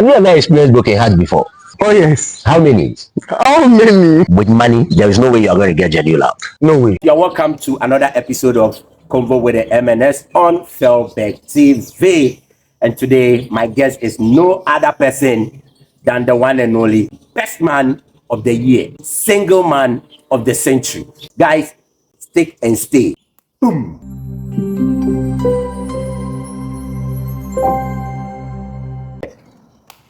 Have you ever experienced broken heart before? Oh yes. How many? How many? With money, there is no way you're going to get genuine out. No way. You're welcome to another episode of Convo with the MNS on Heartbreak TV. And today, my guest is no other person than the one and only best man of the year, single man of the century. Guys, stick and stay. Boom.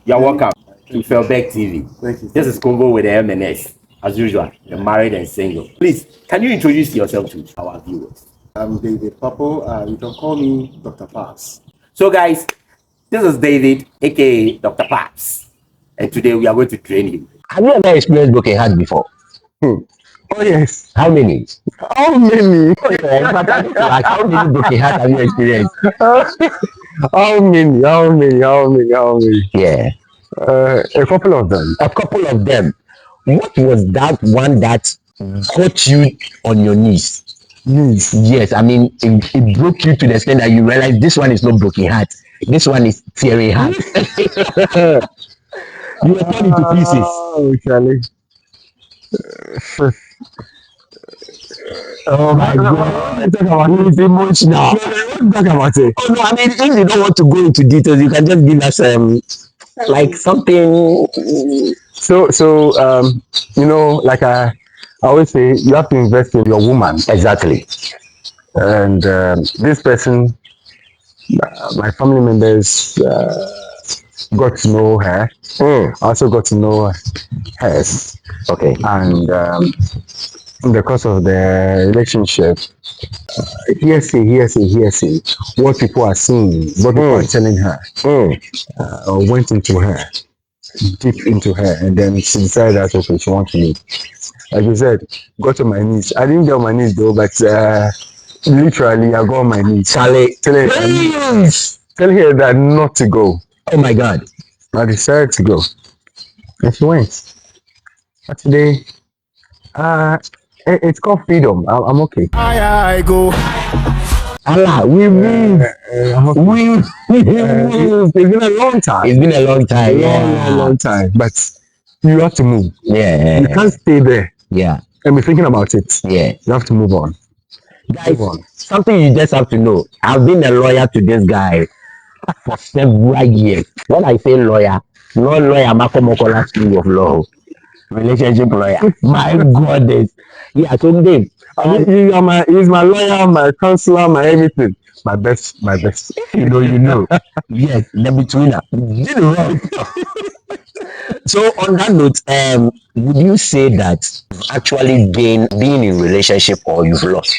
You're welcome to Heartbreak TV. Thank you. This is Convo with the MNS. As usual, you're married and single. Please, can you introduce yourself to our viewers? I'm David Papo. You can call me Dr. Paps. So guys, this is David, aka Dr. Paps. And today we are going to train you. Have you ever experienced broken heart before? Oh yes. How many? How many? Like, how many broken heart have you experienced? How many? Yeah, A couple of them. a couple of them. What was that one that got you on your knees? Yes, I mean, it broke you to the extent that you realize this one is not broken heart. This one is tearing heart. You were torn into pieces. Oh, Charlie. Oh my God. It's emotional. Talk about it. Oh no, I mean, if you don't want to go into details, you can just give us like something. So like I always say, you have to invest in your woman. Exactly. And this person, my family members got to know her. I also got to know hers. Okay. And in the course of the relationship, hearsay, what people are seeing, what people are telling her, went into her, deep into her, and then she decided that okay, she wants to leave. Like you said, got on my knees. I didn't get on my knees though, but literally I got on my knees. Charlie, Tell her that not to go. oh my God. I decided to go, and she went. But today, it's called freedom. I'm okay. I go. Allah, we move. We move. It's been a long time. It's been a long time. Long time. But you have to move. Yeah. You can't stay there Yeah. and be thinking about it. Yeah. You have to move on. Guys, something you just have to know. I've been a lawyer to this guy for several years. When I say lawyer, not lawyer Makomokola School of Law, relationship lawyer. My goodness. Yeah, so Dave, He's my lawyer, my counselor, my everything. My best. you know. Yes, the betweener. Did it right. So on that note, would you say that you've actually gained being in relationship or you've lost?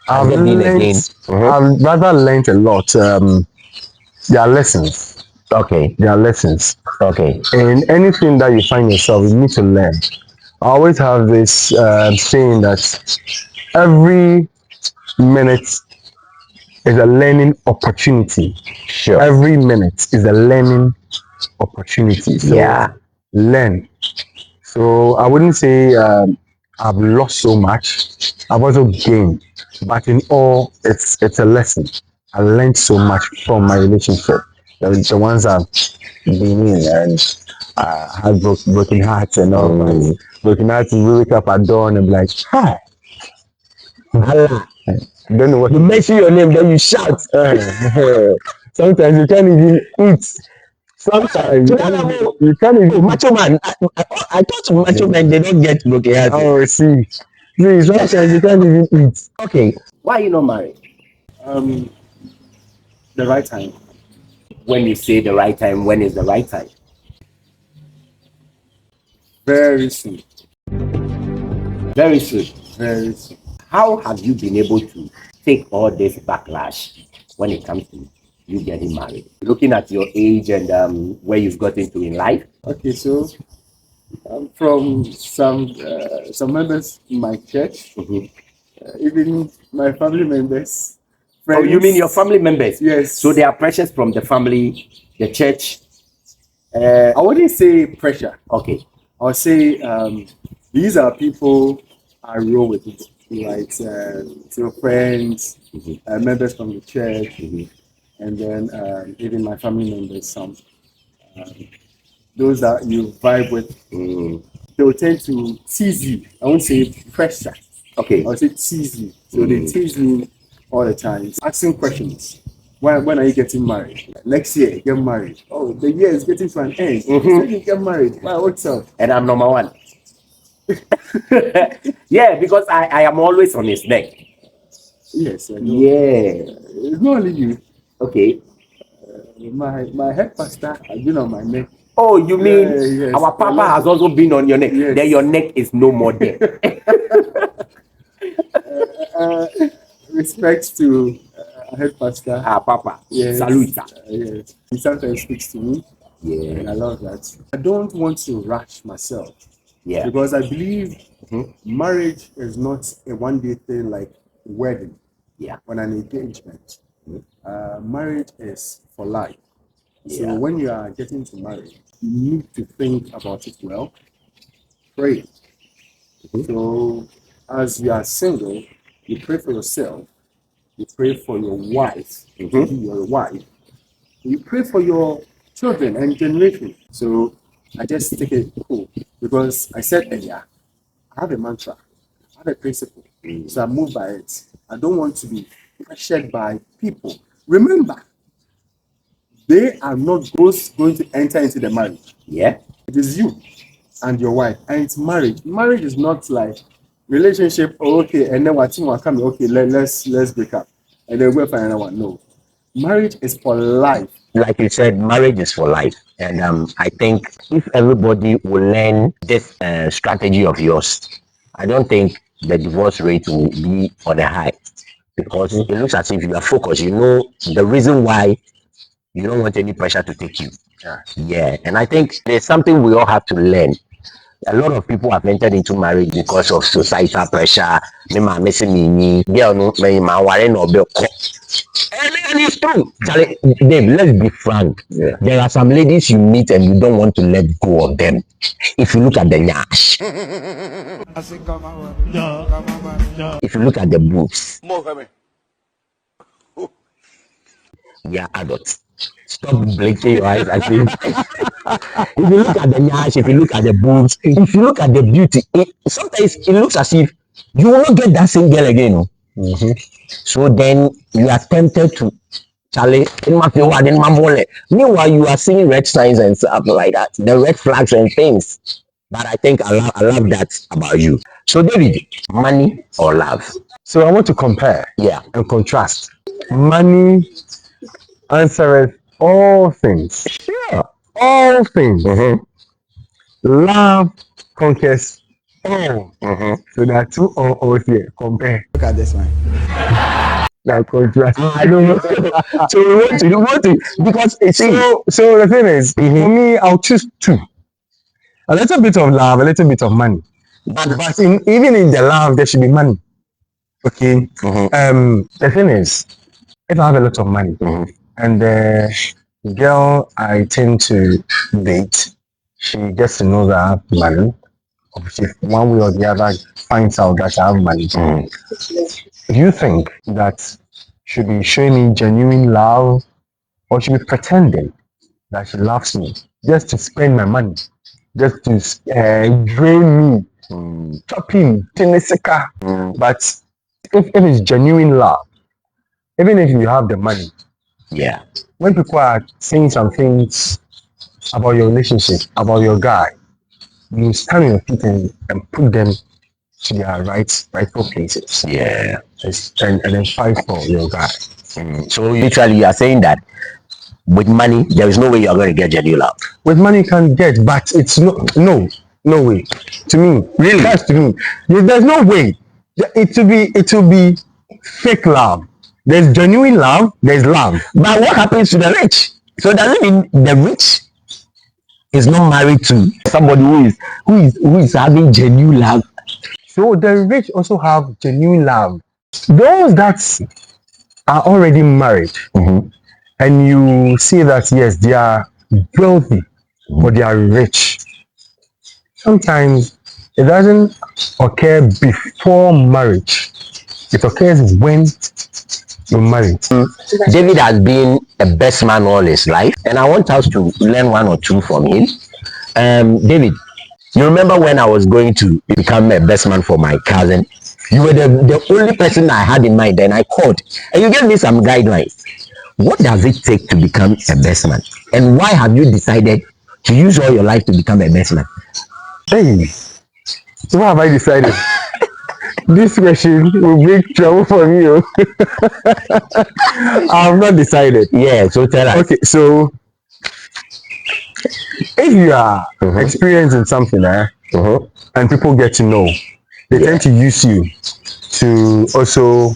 I've rather learned a lot. There are lessons. Okay. There are lessons. Okay. In anything that you find yourself, you need to learn. I always have this saying that every minute is a learning opportunity. Sure. Every minute is a learning opportunity. So Yeah. learn. So I wouldn't say I've lost so much. I've also gained. But in all, it's a lesson. I learned so much from my relationship. The ones I've been in and had broken hearts and all that. Broken hearts, we wake up at dawn and be like, hi. Allah. Don't know what You mention your name, then you shout. Sometimes you can't even eat. Sometimes you can't even Oh, Macho Man. I thought Macho Man, they don't get broken hearts. Oh, see, sometimes you can't even eat. Okay. Why are you not married? The right time. When you say the right time, when is the right time? Very soon. Very soon. Very soon. How have you been able to take all this backlash when it comes to you getting married? Looking at your age and where you've gotten to in life. Okay, so from some members in my church, even my family members. Friends. Oh, you mean your family members? Yes. So they are pressures from the family, the church. I wouldn't say pressure. Okay. I would say these are people I roll with, right? So friends, members from the church, and then even my family members, some. those that you vibe with, they will tend to tease you. I won't say pressure. Okay. I would say tease you. So they tease me all the time, asking questions. When are you getting married? Next year, get married. Oh, the year is getting to an end. When you get married? Why, what's up? And I'm number one. Yeah, because I am always on his neck. Yes, I know. Yeah. It's not only you. Okay. My head pastor has been on my neck. Oh, you mean yes. our papa has also been on your neck? Yes. Then your neck is no more there. Respect to head pastor. Papa. Yes. Salute. Yes. He sometimes speaks to me. Yeah. And I love that. I don't want to rush myself. Yeah. Because I believe marriage is not a one-day thing like wedding. Yeah. Or an engagement. Marriage is for life. So Yeah. when you are getting to marry, you need to think about it well. Pray. So as you are single, you pray for yourself. You pray for your wife, to be your wife. You pray for your children and generation. So I just take it cool because I said earlier, I have a mantra, I have a principle. So I move by it. I don't want to be pressured by people. Remember, they are not going to enter into the marriage. Yeah. It is you and your wife, and it's marriage. Marriage is not like relationship. Oh, okay, and then what will come? Okay, let's break up, and then we'll find another one. No, marriage is for life. Like you said, marriage is for life. And I think if everybody will learn this strategy of yours, I don't think the divorce rate will be on a high because it looks as if you are focused. You know the reason why you don't want any pressure to take you. Yeah. And I think there's something we all have to learn. A lot of people have entered into marriage because of societal pressure. Me ma missing me, girl no me ma ware no be ko. And it's true. Charlie, Dave, let's be frank. Yeah. There are some ladies you meet and you don't want to let go of them. If you look at the nyash, if you look at the boobs, we are adults. Stop blinking your eyes and say, if you look at the nyash, if you look at the boobs, if you look at the beauty, sometimes it looks as if you will not get that same girl again. No? So then you are tempted to Charlie. Meanwhile, you are seeing red signs and stuff like that, the red flags and things. But I think I love that about you. So David, money or love? So I want to compare Yeah. and contrast. Money answers all things. Yeah. All things. Love conquers all. So there are two alls here. Compare. Look at this one. Now contrast. I don't know. So we want to because it's So the thing is, for me, I'll choose two. A little bit of love, a little bit of money. But even in the love, there should be money. Okay. The thing is, if I have a lot of money and the girl I tend to date, she gets to know that I have money. Obviously, one way or the other finds out that I have money. Do you think that should be showing me genuine love or should be pretending that she loves me just to spend my money, just to drain me, chopping, tinisika? But if it's genuine love, even if you have the money, yeah. when people are saying some things about your relationship, about your guy, you stand on your feet and put them to their rightful places. Yeah. And then fight for your guy. So literally you are saying that with money, there is no way you are going to get genuine love. With money you can get, but it's no way. To me, Really? that's to me. There's no way. It will be fake love. There's genuine love. There's love. But what happens to the rich? So does it mean the rich is not married to somebody who is having genuine love? So the rich also have genuine love. Those that are already married, and you see that yes, they are wealthy, but they are rich. Sometimes it doesn't occur before marriage. It occurs when You're married. David has been a best man all his life, and I want us to learn one or two from him. David, you remember when I was going to become a best man for my cousin? You were the only person I had in mind, and I called, and you gave me some guidelines. What does it take to become a best man, and why have you decided to use all your life to become a best man? Hey, what have I decided? This question will bring trouble for me. Oh. I have not decided. Yeah, so tell us. Okay, so if you are experiencing something and people get to know, they tend to use you to also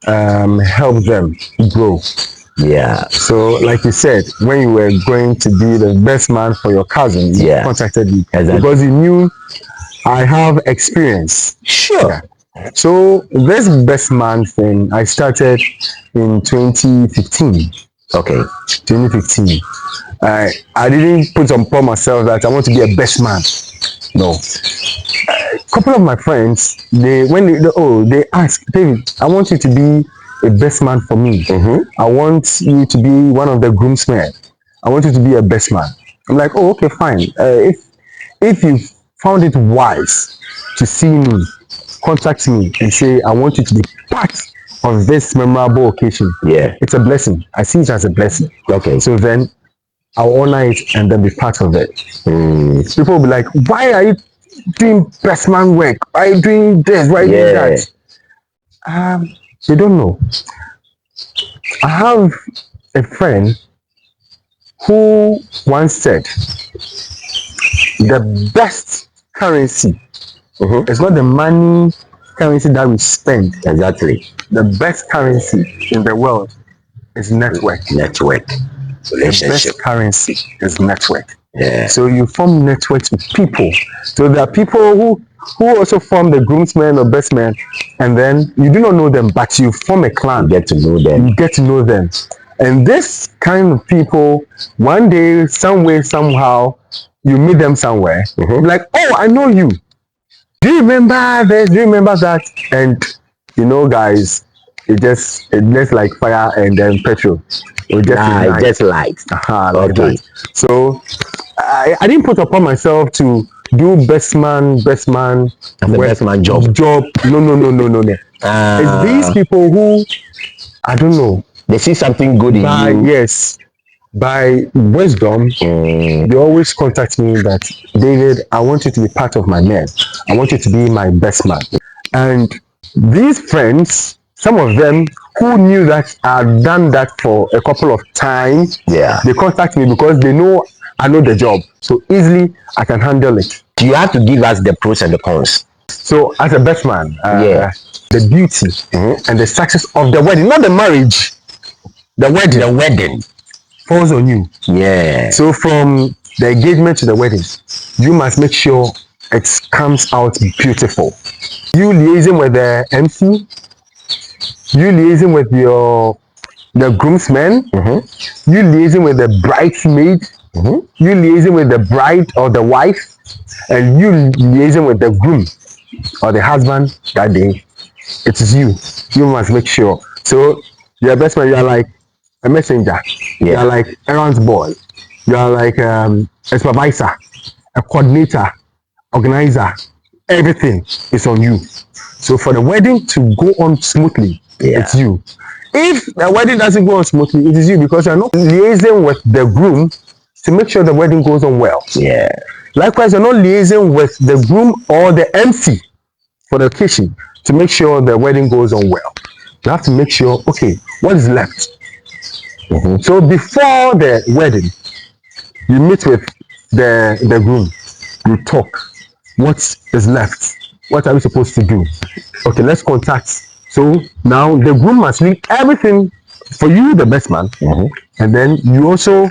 help them grow. Yeah. So, like you said, when you were going to be the best man for your cousin, you contacted me because you knew I have experience. Sure. Yeah. So this best man thing I started in 2015. Okay. 2015. I didn't put upon myself that I want to be a best man. No. A couple of my friends, they asked, David, I want you to be a best man for me. I want you to be one of the groomsmen. I want you to be a best man. I'm like, oh, okay, fine. If you found it wise to see me, contact me and say, I want you to be part of this memorable occasion. Yeah. It's a blessing. I see it as a blessing. Okay. So then I'll honor it and then be part of it. People will be like, why are you doing best man work? Why are you doing this? Why are you doing that? They don't know. I have a friend who once said, the best currency is not the money currency that we spend. Exactly. The best currency in the world is network. Relationship. The best currency is network. Yeah. So you form networks with people. So there are people who also form the groomsmen or best men, and then you do not know them, but you form a clan. You get to know them. You get to know them. And this kind of people, one day, some way, somehow, you meet them somewhere. Like, oh, I know you. Do you remember this? Do you remember that? And you know, guys, it just like fire and then petrol. It just light. Like that. So I didn't put upon myself to do best man best man job. No. It's these people who, I don't know, they see something good in you. Yes, by wisdom, they always contact me that, David, I want you to be part of my men. I want you to be my best man. And these friends, some of them who knew that I've done that for a couple of times, they contact me because they know I know the job. So easily I can handle it. You have to give us the pros and the cons. So as a best man, the beauty and the success of the wedding, not the marriage, the wedding falls on you. Yeah. So from the engagement to the wedding, you must make sure it comes out beautiful. You liaising with the MC, you liaising with the groomsmen, you liaising with the bridesmaid, you liaising with the bride or the wife, and you liaising with the groom or the husband that day. It is you. You must make sure. So your best man, you are like a messenger. You are like errand boy. You are like a supervisor, a coordinator, organizer. Everything is on you. So for the wedding to go on smoothly, it's you. If the wedding doesn't go on smoothly, it is you, because you're not liaising with the groom to make sure the wedding goes on well. Yeah. Likewise, you're not liaising with the groom or the MC for the occasion to make sure the wedding goes on well. You have to make sure, okay, what is left? So before the wedding, you meet with the groom, you talk. What is left? What are we supposed to do? Okay, let's contact. So now the groom must leave everything for you, the best man, and then you also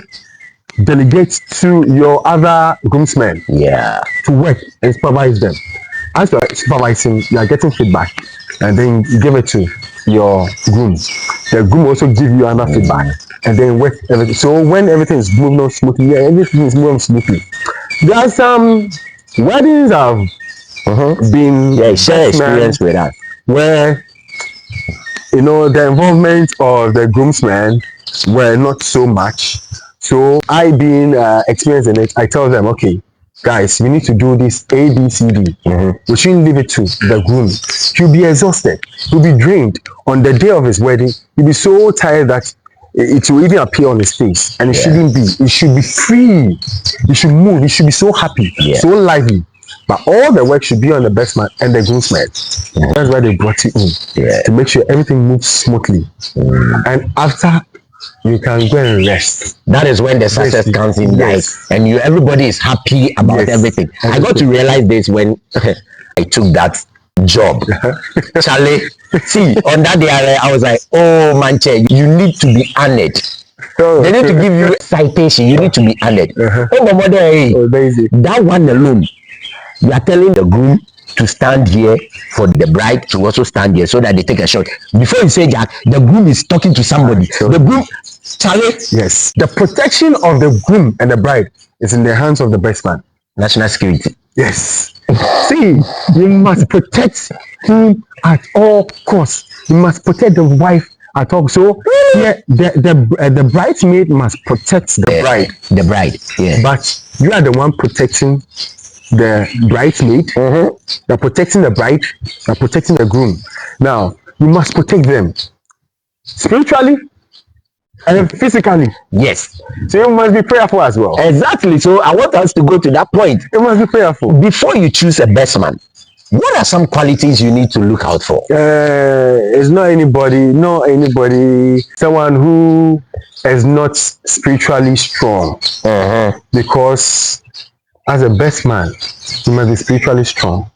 delegate to your other groomsmen to work and supervise them. As you are supervising, you are getting feedback, and then you give it to your groom. The groom also give you another feedback, and then work everything. So when everything is moving on smoothly, everything is moving smoothly. There are some weddings I've been share experience with us where the involvement of the groomsmen were not so much. So I, being experienced in it, I tell them, okay, guys, we need to do this A, B, C, D. We shouldn't leave it to the groom. He'll be exhausted. He'll be drained. On the day of his wedding, he'll be so tired that it will even appear on his face. And it shouldn't be. It should be free. It should move. It should be so happy, so lively. But all the work should be on the best man and the groomsman. That's why they brought you in, to make sure everything moves smoothly. And after, you can go and rest. That is when the success comes in, guys, and everybody is happy about everything. I got to realize this when I took that job. Charlie, see, on that day I was like, oh man, you need to be honored. They need to give you a citation. You need to be honored. Oh, my mother, that one alone, you are telling the groom to stand here for the bride to also stand here so that they take a shot. Before you say that, the groom is talking to somebody. The groom, Charlie. Yes. The protection of the groom and the bride is in the hands of the best man. National security. Yes. See, you must protect him at all costs. You must protect the wife at all. So the bridesmaid must protect the bride. The bride. Yeah. But you are the one protecting the bridesmaid. You're protecting the bride. You're protecting the groom. Now you must protect them spiritually and physically. Yes. So you must be prayerful as well. Exactly. So I want us to go to that point. You must be prayerful. Before you choose a best man, what are some qualities you need to look out for? It's not anybody, someone who is not spiritually strong. Because as a best man, you must be spiritually strong.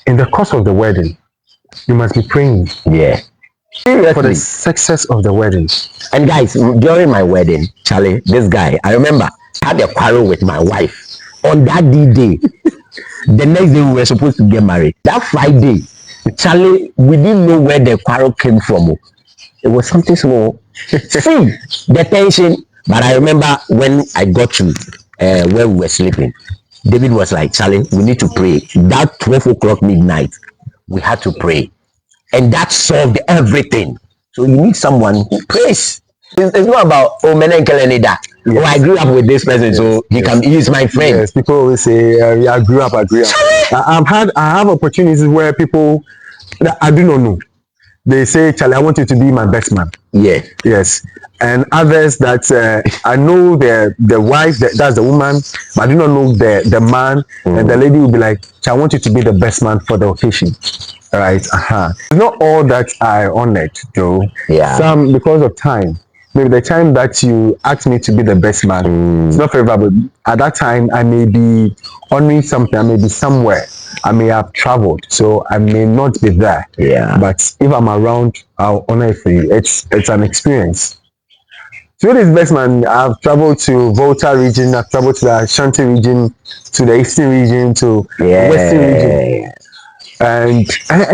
In the course of the wedding, you must be praying. Yeah. For the success of the wedding. And guys, during my wedding, Charlie, this guy, I remember, I had a quarrel with my wife on that D-Day. The next day we were supposed to get married. That Friday, Charlie, we didn't know where the quarrel came from. It was something small. See, the tension. But I remember when I got to where we were sleeping, David was like, Charlie, we need to pray. That 12 o'clock midnight, we had to pray. And that solved everything. So you need someone who prays. It's not about, oh, men and that. Oh, I grew up with this person, so he's my friend. Yes, people always say, I grew up. I have opportunities where people that I do not know. They say, Charlie, I want you to be my best man. Yeah. Yes. And others that I know the wife, that's the woman, but I do not know the man. And the lady will be like, I want you to be the best man for the occasion. All right. It's not all that I honored, though. Yeah. Some, because of time. Maybe the time that you asked me to be the best man, it's not favorable. At that time, I may be honoring something. I may be somewhere. I may have traveled, so I may not be there. Yeah. But if I'm around, I'll honor it for you. It's an experience. So this best man, I've traveled to Volta region, I've traveled to the Ashanti region, to the Eastern region, to the Western region. And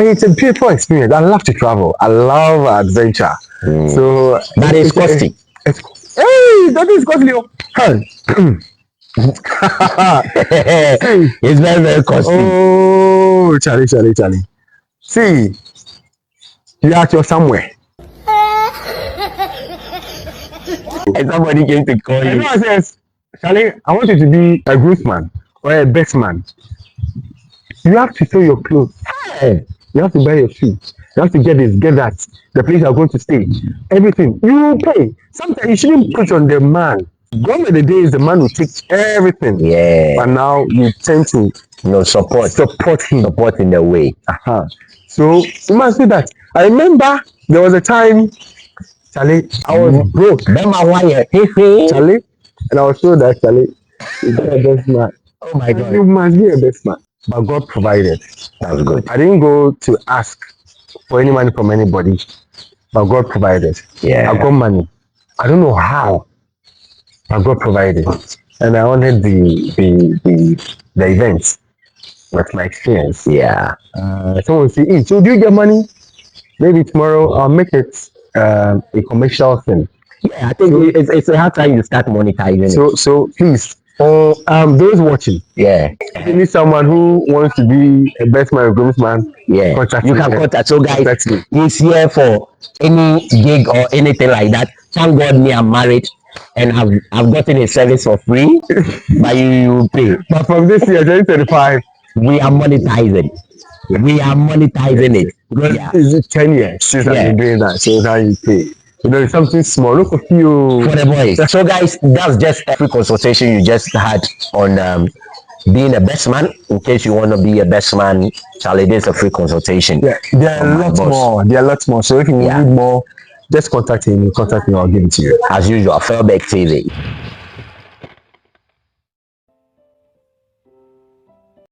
it's a beautiful experience. I love to travel. I love adventure. So that is costly. That is costly. It's very, very costly. Oh, Charlie. See, you are to somewhere. And somebody came to call you. Everyone says, Charlie, I want you to be a groomsman or a best man. You have to sew your clothes. You have to buy your shoes. You have to get this, get that. The place you're going to stay. Everything. You will pay. Sometimes you shouldn't put on the man. Gone are the days the man will take everything. Yeah. But now you tend to support him. Support in the way. So you must do that. I remember there was a time, Charlie, I was broke. Charlie, and I was told that Charlie, you're a best man. Oh my God. You must be a best man. But God provided. That's good. I didn't go to ask for any money from anybody, but God provided. Yeah. I got money. I don't know how, but God provided. And I honored the event with my experience. Yeah. Someone will say, hey, so do you get money? Maybe tomorrow I'll make it a commercial thing. Yeah, I think it's a hard time you start monetizing it. So please, Or those watching. Yeah. If you need someone who wants to be a best man or groomsman, Yeah, contact you me. can contact. So, guys, Contact me. he's here for any gig or anything like that. Thank God, me, I'm married and I've gotten a service for free, but you pay. But from this year, 2025, We are monetizing. We are monetizing it. because Yeah, it's 10 years since I've Yeah. been doing that. So now you pay. You know, it's something small. Look at you. for the boys. So, guys, that's just a free consultation you just had on being a best man. In case you want to be a best man, Charlie, this is a free consultation. Yeah, there from are my lots boss. more. There are lots more. So if you Yeah. need more, just contact me. Contact me. I'll give it to you. As usual, Felbeck TV.